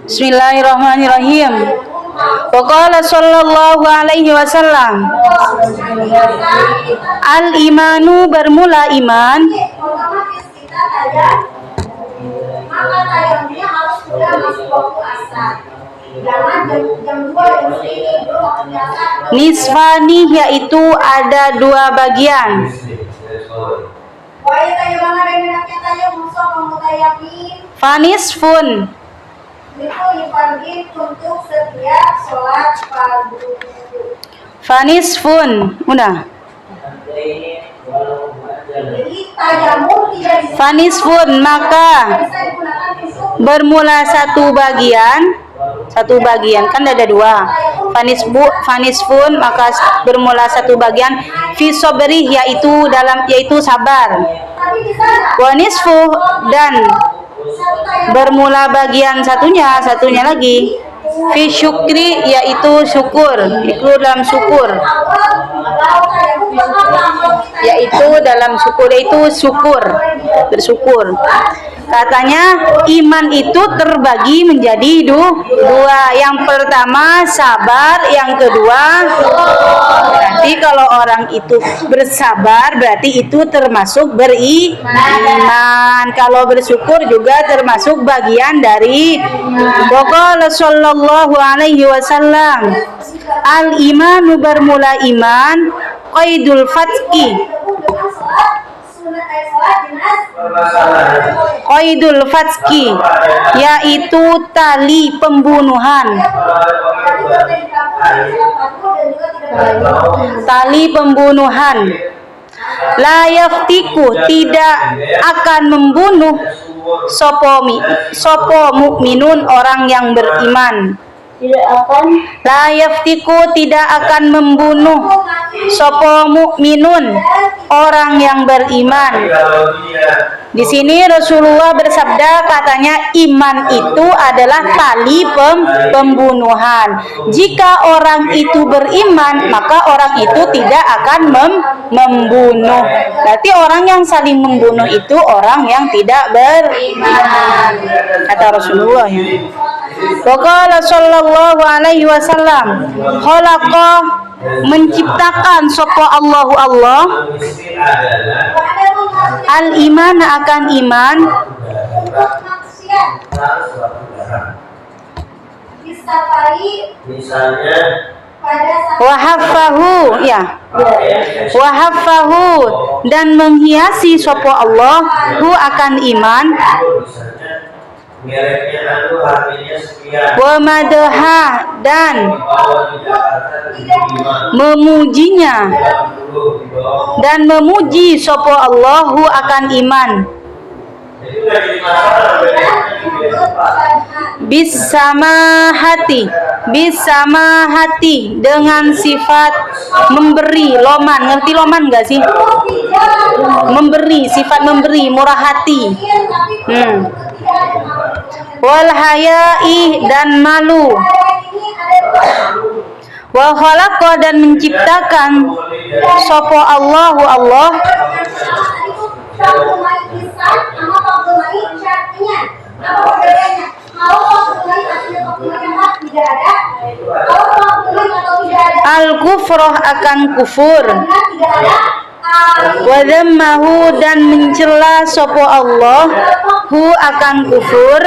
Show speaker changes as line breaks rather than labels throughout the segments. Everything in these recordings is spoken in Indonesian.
Bismillahirrahmanirrahim. Wa qala sallallahu alaihi wasallam, al-imanu bermula iman. Maka tayangnya harus sudah masuk waktu asar. Jangan jam 2 jam segini nisfani, yaitu ada dua bagian. Fanisfun untuk setiap sholat fardu. Fanisfun, udah. Fanisfun, maka bermula satu bagian kan ada dua. Fanisfun, maka bermula satu bagian. Fi sobrih, yaitu sabar. Wanisfu, dan bermula bagian satunya lagi. Fi syukri, yaitu syukur. Itu dalam syukur. Yaitu bersyukur. Katanya iman itu terbagi menjadi dua. Yang pertama sabar, yang kedua berarti kalau orang itu bersabar berarti itu termasuk beriman. Kalau bersyukur juga termasuk bagian dari. Qala sallallahu alaihi wasallam, al-imanu bermula iman, qaidul fatki. Qaidul fatki, yaitu tali pembunuhan. La yaftiku, tidak akan membunuh sopo mukminun, orang yang beriman. La yaftiku, tidak akan membunuh sopo mukminun, orang yang beriman. Di sini Rasulullah bersabda, katanya iman itu adalah tali pembunuhan. Jika orang itu beriman, maka orang itu tidak akan membunuh. Berarti orang yang saling membunuh itu orang yang tidak beriman, kata Rasulullah ya. Qala sallallahu alaihi wasallam, khalaqa, menciptakan sapa Allahu Allah, al-iman, akan iman, wahaffahu, ya, wahaffahu, dan menghiasi sapa Allah hu, akan iman, wa madaha, dan memujinya, dan memuji sapa Allahu akan iman. Bisamahati, dengan sifat memberi, loman. Ngerti loman gak sih? Memberi, sifat memberi, murah hati. Wal haya'i, dan malu. Wa khalaqa, dan menciptakan sapa Allahu Allah, al-kufrah, akan kufur. Wa dhammahu, dan mencela sapa Allah hu, akan kufur.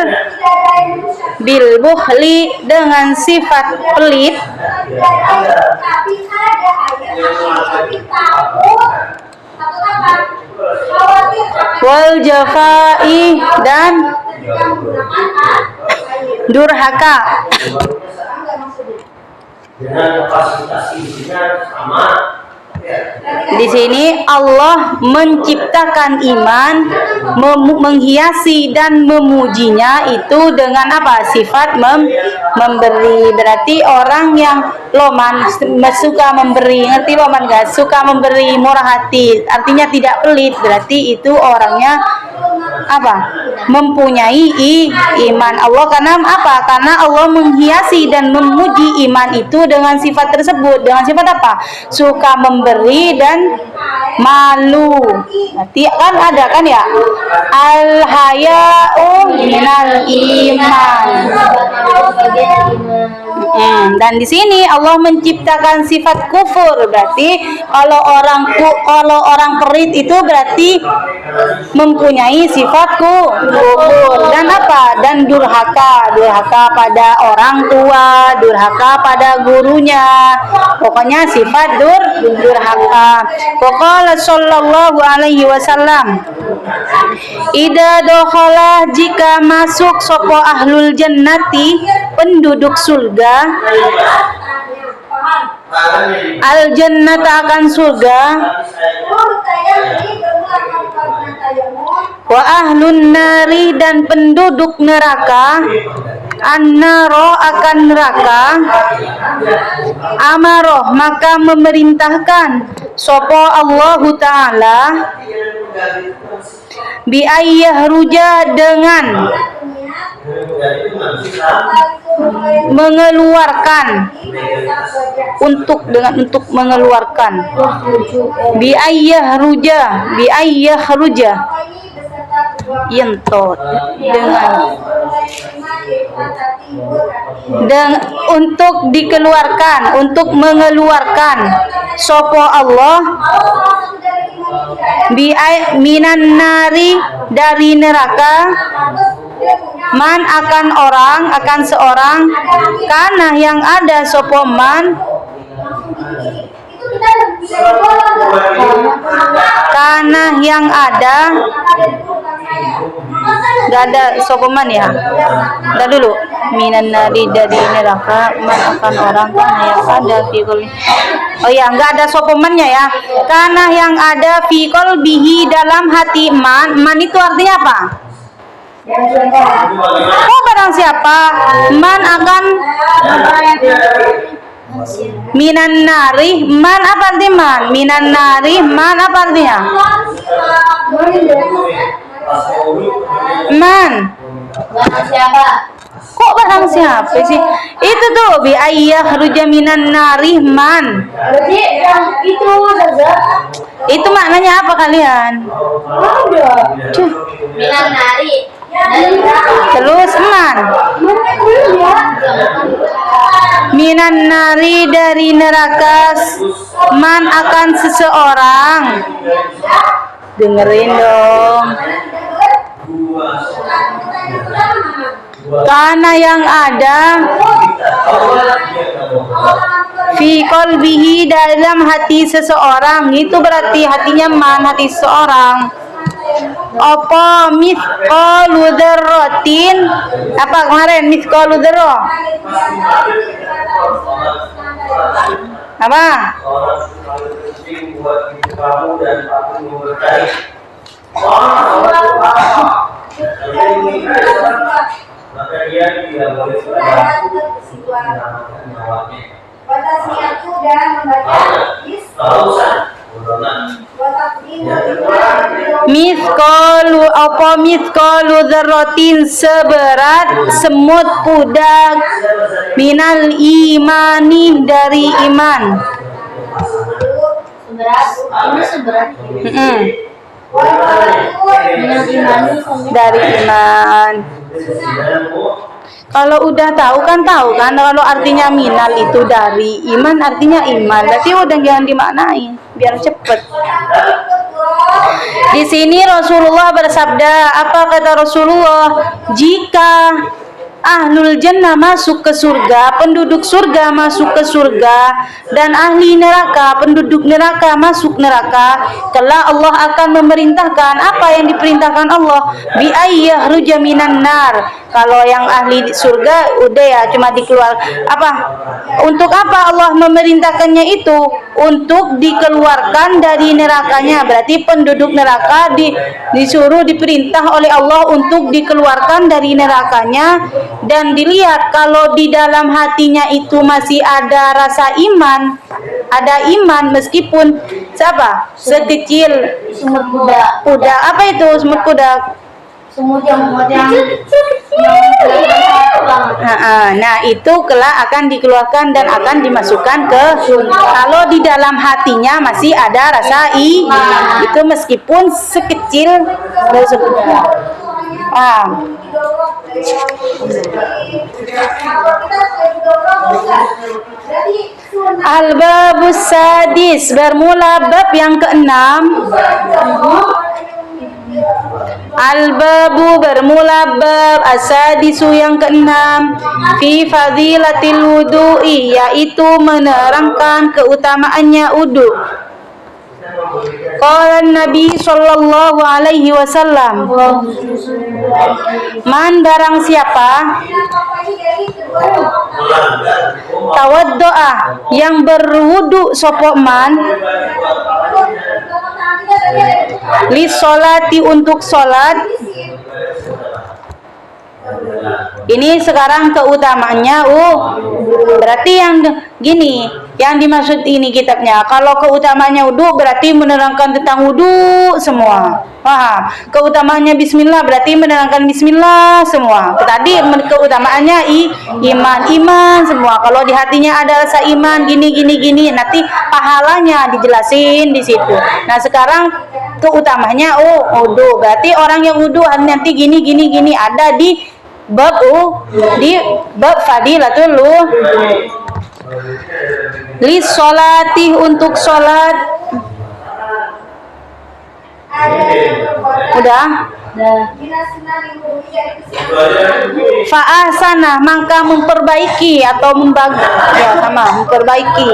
Bil bukhli, dengan sifat pelit. Wal jafai, dan durhaka. Di sini Allah menciptakan iman, menghiasi dan memujinya itu dengan apa? Sifat memberi. Berarti orang yang loman, suka memberi. Ngerti loman gak? Suka memberi, murah hati, artinya tidak pelit. Berarti itu orangnya apa? Mempunyai iman Allah. Karena apa? Karena Allah menghiasi dan memuji iman itu dengan sifat tersebut. Dengan sifat apa? Suka memberi dan malu. Berarti kan ada kan ya? Al haya'u minal iman. Dan di sini Allah menciptakan sifat kufur, berarti kalau orang pelit itu berarti mempunyai sifat kufur dan apa? Dan durhaka pada orang tua, durhaka pada gurunya. Pokoknya sifat durhaka. Qala sallallahu alaihi wasallam, ida dokhala, jika masuk sopo ahlul jannati, penduduk surga, al jannata, akan surga, wa ahlun nari, dan penduduk neraka, an-naro, akan neraka, amaroh, maka memerintahkan sopo Allahu Ta'ala, bi ayyahruja, dengan mengeluarkan, untuk mengeluarkan, bi ayyahruja yentot, dengan untuk dikeluarkan, untuk mengeluarkan sopo Allah, minan nari, dari neraka, man, akan orang, akan seorang, karena yang ada sopo man, karena yang ada, gak ada sopeman ya. Dah dulu, minan nari, dari neraka, man, akan orang, karena yang ada fikul. Oh ya, nggak ada sopemannya ya. Karena yang ada fikul bihi, dalam hati man. Man itu artinya apa? Oh, barang siapa, man, akan minan nari, man, apa artinya man? Minan nari, man, apa artinya? Man, barang siapa? Kok barang siapa sih? Itu tuh bi ayyahruja minan nari, man. Berarti yang itu maknanya apa kalian? Ada. Minan nari. Terus man. Minan nari, dari neraka, man, akan seseorang. Dengerin dong. Karena yang ada fi qalbihi, dalam hati seseorang, itu berarti hatinya man, hati seseorang. Apa mithqalu dzarratin, apa kemarin mithqalu dzarrah? Apa?
Maka dia tidak boleh
Watasmi'atu, dan membaca
mithqalu, apa mithqalu dzarratin, seberat semut pudak, minal imani, dari iman. Dari iman. Kalau udah tahu kan kalau artinya minal itu dari, iman artinya iman, berarti udah jangan dimaknain biar cepet. Di sini Rasulullah bersabda, apa kata Rasulullah? Jika ahlul jannah masuk ke surga, penduduk surga masuk ke surga, dan ahli neraka, penduduk neraka masuk neraka, kelak Allah akan memerintahkan, apa yang diperintahkan Allah? Bi ayyahruja minan nar. Kalau yang ahli surga udah ya cuma dikeluar, apa? Untuk apa Allah memerintahkannya itu? Untuk dikeluarkan dari nerakanya. Berarti penduduk neraka disuruh, diperintah oleh Allah untuk dikeluarkan dari nerakanya. Dan dilihat kalau di dalam hatinya itu masih ada rasa iman, ada iman meskipun siapa? Sekecil
semut kuda.
Apa itu semut kuda?
Semut yang
nah itu kelak akan dikeluarkan dan akan dimasukkan ke surga. Kalau di dalam hatinya masih ada rasa itu meskipun sekecil Al-babus sadis, bermula bab yang keenam. Al-babu, bermula bab as-sadisu yang keenam, fi fadilatil wudu'i, yaitu menerangkan keutamaannya wudu. Qala Nabi sallallahu alaihi wasallam, man, barang siapa tawaddoa, yang berwudu sapa man, li sholati, untuk sholat. Ini sekarang keutamaannya, berarti yang gini, yang dimaksud ini kitabnya. Kalau keutamaannya wudu berarti menerangkan tentang wudu semua. Paham? Keutamaannya bismillah berarti menerangkan bismillah semua. Tadi keutamaannya iman semua. Kalau di hatinya ada rasa iman gini, nanti pahalanya dijelasin di situ. Nah, sekarang keutamanya wudu. Berarti orang yang wudu nanti gini ada di bab di bab fadilatul li sholati, untuk sholat. Udah? Fa'ahsana, maka memperbaiki atau memperbaiki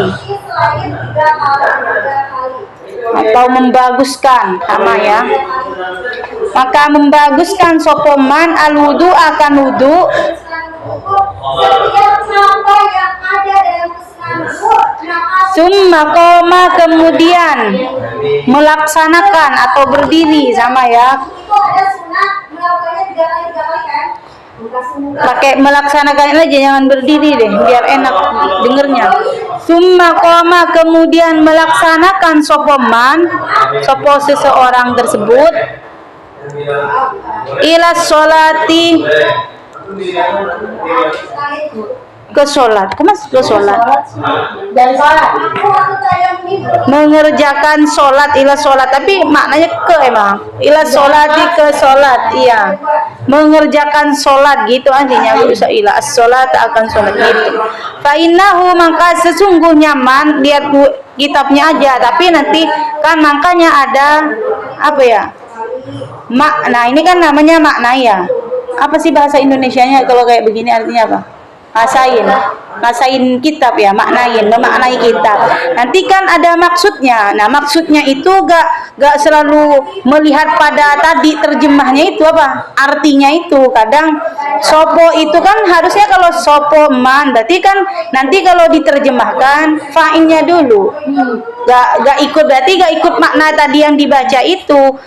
atau membaguskan, sama ya. Maka membaguskan sopoman al-wudu, akan wudu, summa qoma, kemudian melaksanakan atau berdiri, sama ya. Pakai melaksanakan aja, jangan berdiri deh, biar enak dengernya. Summa qoma, kemudian melaksanakan sopoman, sopo seseorang tersebut, ila sholati, ke sholat, ke sholat, mengerjakan sholat, ila sholat, tapi maknanya ke, emang ila sholati, ke sholat, iya, mengerjakan sholat gitu artinya, bisa ila sholat, akan sholat gitu. Fa innahu, maka sesungguhnya man, lihat kitabnya aja, tapi nanti kan makanya ada apa ya, makna, ini kan namanya makna ya. Apa sih bahasa Indonesianya kalau kayak begini, artinya apa? Ngasain kitab ya, memaknai kitab. Nanti kan ada maksudnya. Nah, maksudnya itu gak selalu melihat pada tadi terjemahnya itu apa artinya itu. Kadang sopo itu kan harusnya, kalau sopo man berarti kan nanti kalau diterjemahkan fa'ilnya dulu. Gak ikut, berarti gak ikut makna tadi yang dibaca itu.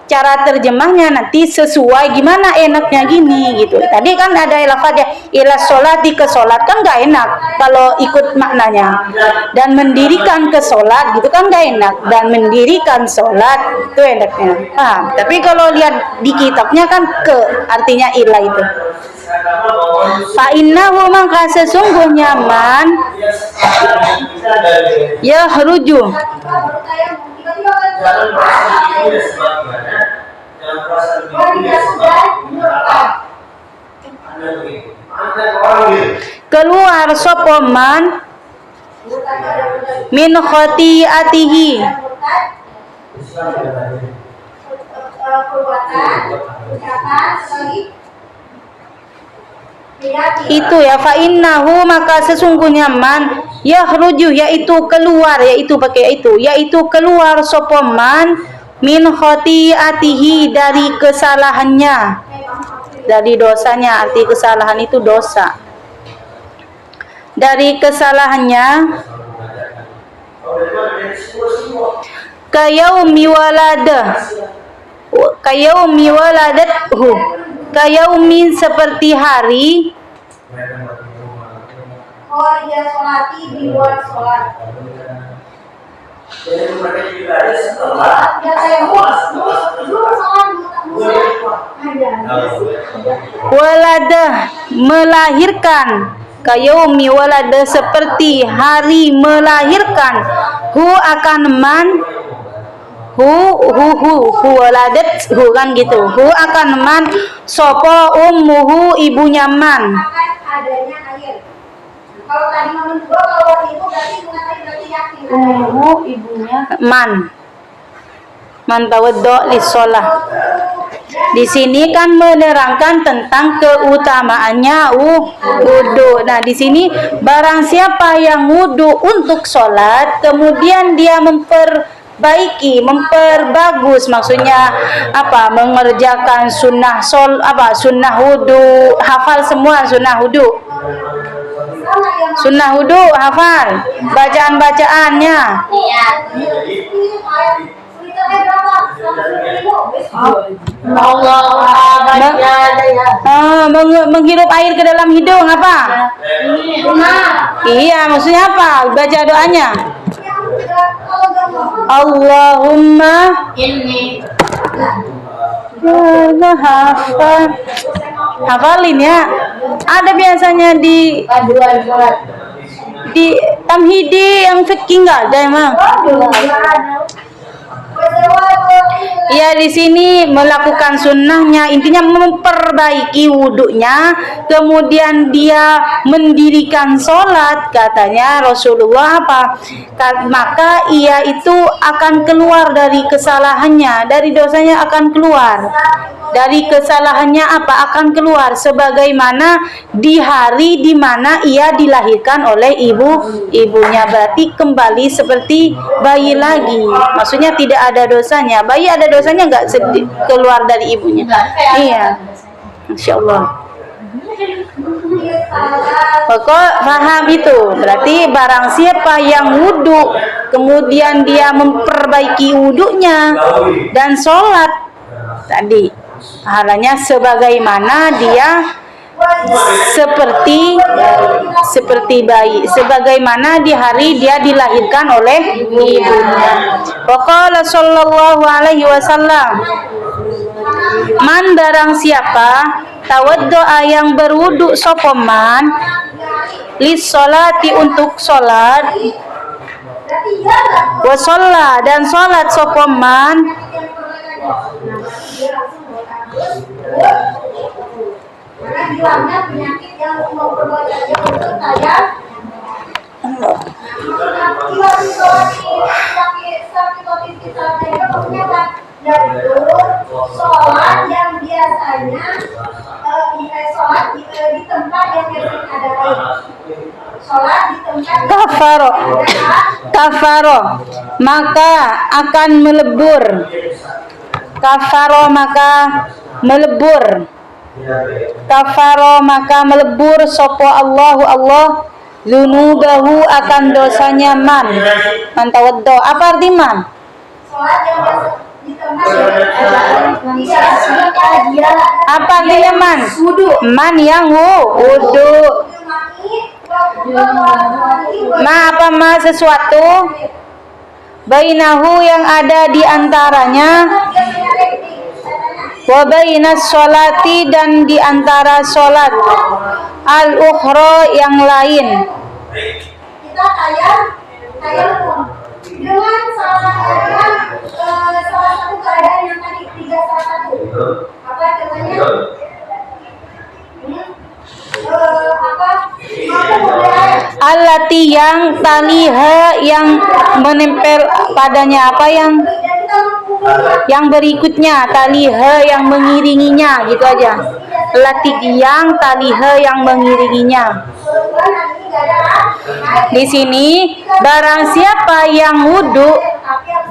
Cara terjemahnya nanti sesuai gimana enaknya gini gitu. Tadi kan ada lafaznya ila sholati, ke sholat, kan gak enak kalau ikut maknanya. Dan mendirikan ke sholat gitu kan gak enak. Dan mendirikan sholat itu enaknya. Tapi kalau lihat di kitabnya kan ke, artinya ila itu. Fa innahu, maka sesungguhnya man yahruju, keluar sopoman min khotiatihi, itu ya, fa innahu, maka sesungguhnya man yahruju, yaitu keluar, yaitu pakai itu, yaitu keluar sopoman min khotiatihi, dari kesalahannya, dari dosanya. Arti kesalahan itu dosa. Dari kesalahannya, kayaumi waladathu, kayaumin, seperti hari, waladah, melahirkan, kayaumi waladah, seperti hari melahirkan, akan man, waladat, kan gitu, akan man, sopo ummuhu, ibunya man,
Kalau tadi menurut gua kalau itu berarti yakin.
Ibunya man tawaddo lis-shalah. Di sini kan menerangkan tentang keutamaannya wudu. Nah, di sini barang siapa yang wudu untuk sholat, kemudian dia memperbaiki, memperbagus, maksudnya apa? Mengerjakan sunnah wudu, hafal semua sunnah wudu. Sunnah wudu hafal, bacaan-bacaannya. Menghirup air ke dalam hidung apa? Iya, maksudnya apa? Baca doanya. Allahumma inni. Hafalin ya. Ada biasanya di tamhidi yang fikih nggak ada emang. Ya, di sini melakukan sunnahnya, intinya memperbaiki wudhunya, kemudian dia mendirikan sholat, katanya Rasulullah apa? Maka ia itu akan keluar dari kesalahannya, dari dosanya akan keluar. Dari kesalahannya apa? Akan keluar sebagaimana di hari di mana ia dilahirkan oleh ibunya. Berarti kembali seperti bayi lagi. Maksudnya tidak ada dosanya. Bayi ada dosanya nggak keluar dari ibunya? Iya. Masya Allah. Pokok paham itu. Berarti barang siapa yang wudhu, kemudian dia memperbaiki wudhunya dan sholat tadi, pahalanya sebagaimana dia seperti bayi, sebagaimana di hari dia dilahirkan oleh ibunya. Waqala sallallahu alaihi wasallam, man barang siapa tawaddo'a yang berwudu sopoman lis sholati untuk sholat, wa sholla dan sholat sopoman
karena bilangnya penyakit yang memperbanyak untuk saya. Sholat yang biasanya sholat di tempat yang sering ada air. Sholat di tempat
kafaro maka akan melebur. Kafaro maka melebur. Kafaro maka melebur sopo Allahu Allah dzunubahu akan dosanya man tawaddo. Apa arti man?
Sholat yang biasa di tempat
apa artinya man? Man yang wudu. Ma apa ma sesuatu bainahu yang ada di antaranya, wa bainas sholati dan di antara sholat al-ukhra yang lain.
Kita tayamum dengan salah satu keadaan yang tadi 3 1. Apa namanya?
Allati yang taliha yang menempel padanya, apa yang berikutnya, taliha yang mengiringinya, gitu aja. Allati yang taliha yang mengiringinya. Di sini barang siapa yang wudu,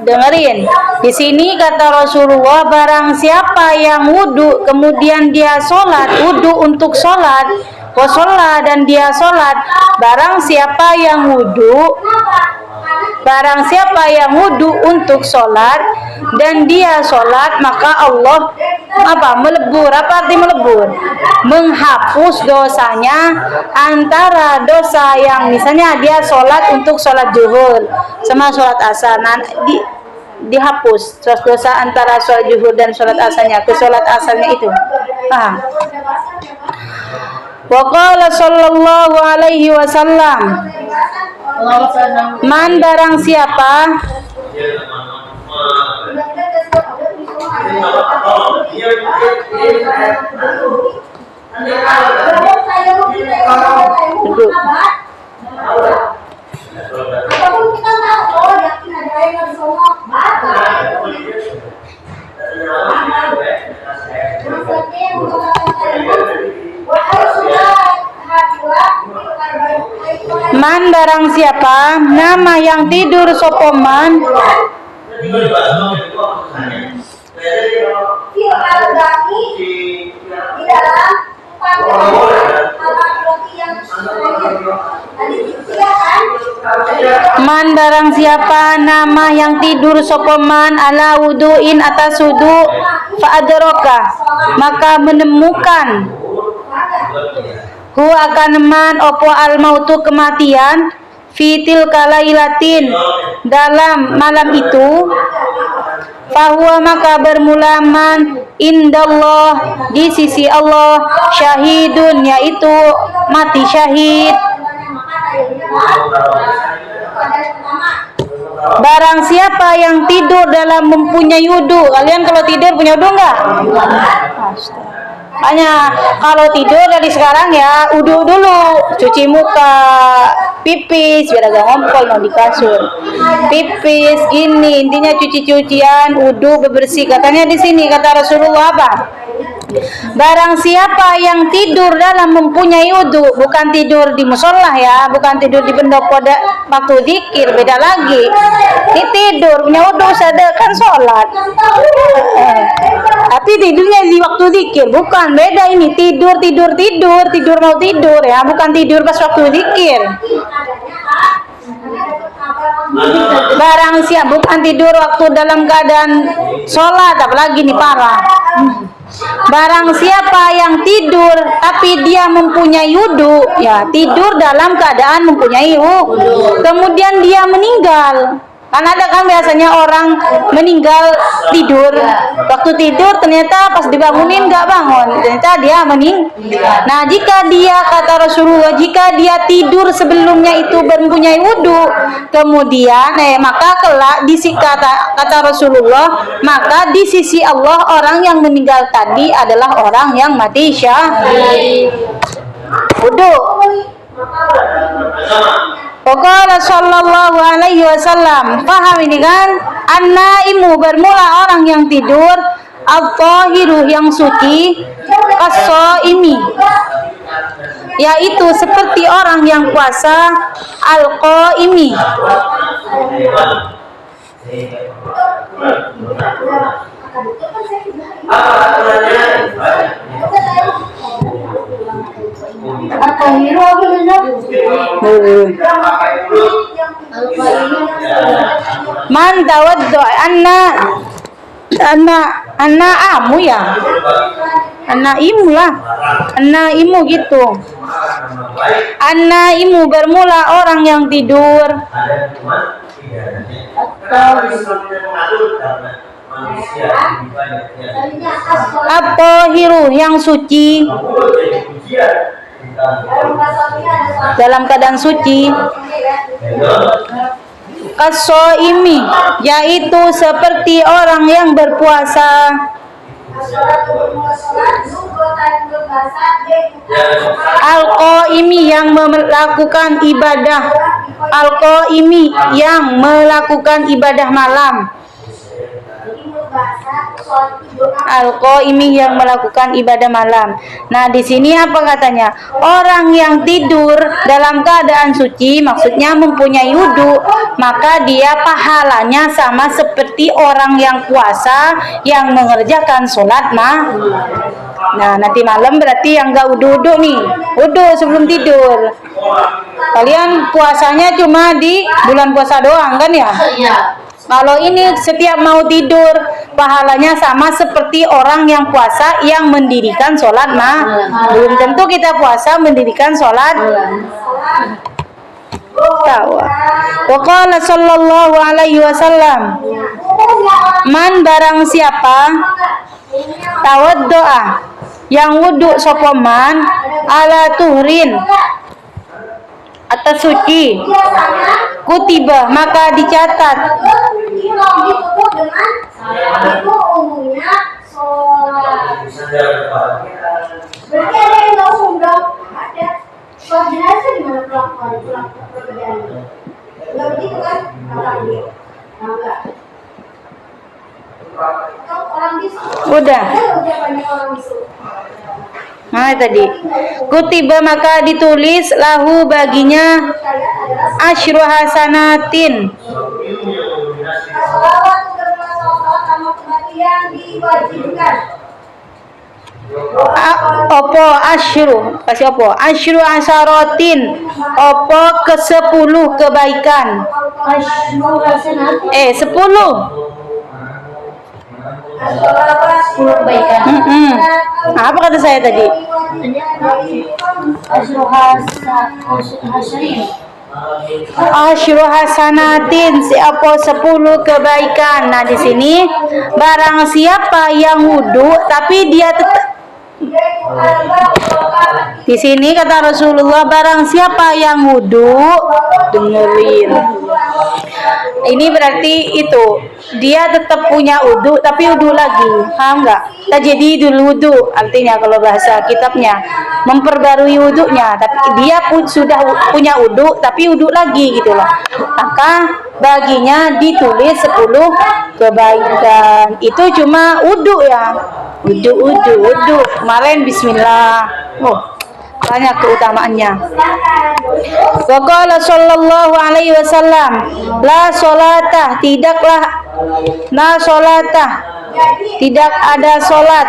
dengerin. Di sini kata Rasulullah, barang siapa yang wudu kemudian dia sholat, wudu untuk sholat, washolla dan dia sholat, barang siapa yang wudu untuk sholat dan dia sholat, maka Allah melebur. Apa arti melebur? Menghapus dosanya antara dosa yang misalnya dia sholat untuk sholat zuhur sama sholat asar, dihapus dosa antara sholat zuhur dan sholat asarnya ke sholat asarnya itu. Paham? Wa qala sallallahu alaihi wasallam, man barang siapa Man barang siapa nama yang tidur sopoman
fil arba'in di dalam 4 laki-laki yang tadi silakan.
Man barang siapa nama yang tidur sopoman ala wuduin atas wudu fa adraka maka menemukan hu akan man opo al mautu kematian fitil kalailatin dalam malam itu fahuwa maka bermula man indallah di sisi Allah syahidun yaitu mati syahid. Barang siapa yang tidur dalam mempunyai wudu, kalian kalau tidur punya wudu enggak? Hanya kalau tidur dari sekarang ya wudu dulu, cuci muka, pipis biar agak ngompol mau di kasur. Pipis gini, intinya cuci-cucian, wudu bebersih. Katanya di sini kata Rasulullah apa? Barang siapa yang tidur dalam mempunyai wudu, bukan tidur di musola ya, bukan tidur di pendopo waktu zikir, beda lagi. Ini tidur punya wudu kan sholat. Tapi tidurnya di waktu zikir, bukan beda ini tidur mau tidur ya, bukan tidur pas waktu zikir. Barang siapa bukan tidur waktu dalam keadaan sholat, apalagi nih parah. Barang siapa yang tidur tapi dia mempunyai wudu, ya tidur dalam keadaan mempunyai wudu, kemudian dia meninggal. Kan ada kan biasanya orang meninggal tidur, waktu tidur ternyata pas dibangunin nggak bangun, ternyata dia meninggal. Nah jika dia kata Rasulullah, jika dia tidur sebelumnya itu mempunyai wudu, kemudian maka kelak kata Rasulullah, maka di sisi Allah orang yang meninggal tadi adalah orang yang mati syahid. Wudu. Qala sallallahu alaihi wasallam, paham ini kan? An-naimu bermula orang yang tidur, al-tahiru yang suci, as-shaimi yaitu seperti orang yang puasa, al-qaimi man tawaddu anna amu ya, anna imu lah, anna imu gitu. Anna imu bermula orang yang tidur, at-tahiru yang suci, dalam keadaan suci, as-shaimi yaitu seperti orang yang berpuasa, al-qaimi yang melakukan ibadah, al-qaimi yang melakukan ibadah malam, al-qaimi yang melakukan ibadah malam. Nah, di sini apa katanya? Orang yang tidur dalam keadaan suci, maksudnya mempunyai wudu, maka dia pahalanya sama seperti orang yang puasa yang mengerjakan sholat Nah, nanti malam berarti yang enggak wudu nih, wudu sebelum tidur. Kalian puasanya cuma di bulan puasa doang kan ya? Kalau ini setiap mau tidur pahalanya sama seperti orang yang puasa yang mendirikan sholat belum tentu kita puasa mendirikan sholat. Wa qala sallallahu alaihi wasallam, man barang siapa tawaddoa yang wudu sopoman ala tuhrin atas suci, kutiba maka dicatat,
itu umumnya sholat. Berarti ada yang nggak umum dong? Ada. Sholat jenazah di mana perbedaannya? Nggak begitu kan? Enggak. Atau orang bisu?
Udah.
Ada ucapannya orang bisu.
Nah tadi kutiba maka ditulis lahu baginya asyru hasanatin
Salawat berulang sholat sama kematian diwajibkan.
opo asyru kasih opo asyru asarotin opo ke 10 kebaikan 10
Kebaikan.
Apa kata saya tadi? Asyru hasanatin siapa 10 kebaikan. Nah di sini barang siapa yang wudu tapi dia tetap di sini kata Rasulullah barang siapa yang wudu dengerin. Ini berarti itu dia tetap punya wudu tapi wudu lagi, paham nggak? Tak jadi dulu wudu artinya kalau bahasa kitabnya memperbarui wudunya, tapi dia pun sudah punya wudu tapi wudu lagi gitu loh. Maka baginya ditulis 10 kebaikan. Itu cuma wudu ya. Wudu. Kemarin bismillah. Oh, banyak keutamaannya. Wa qala sallallahu alaihi wasallam, la sholatah, tidaklah la sholatah, tidak ada sholat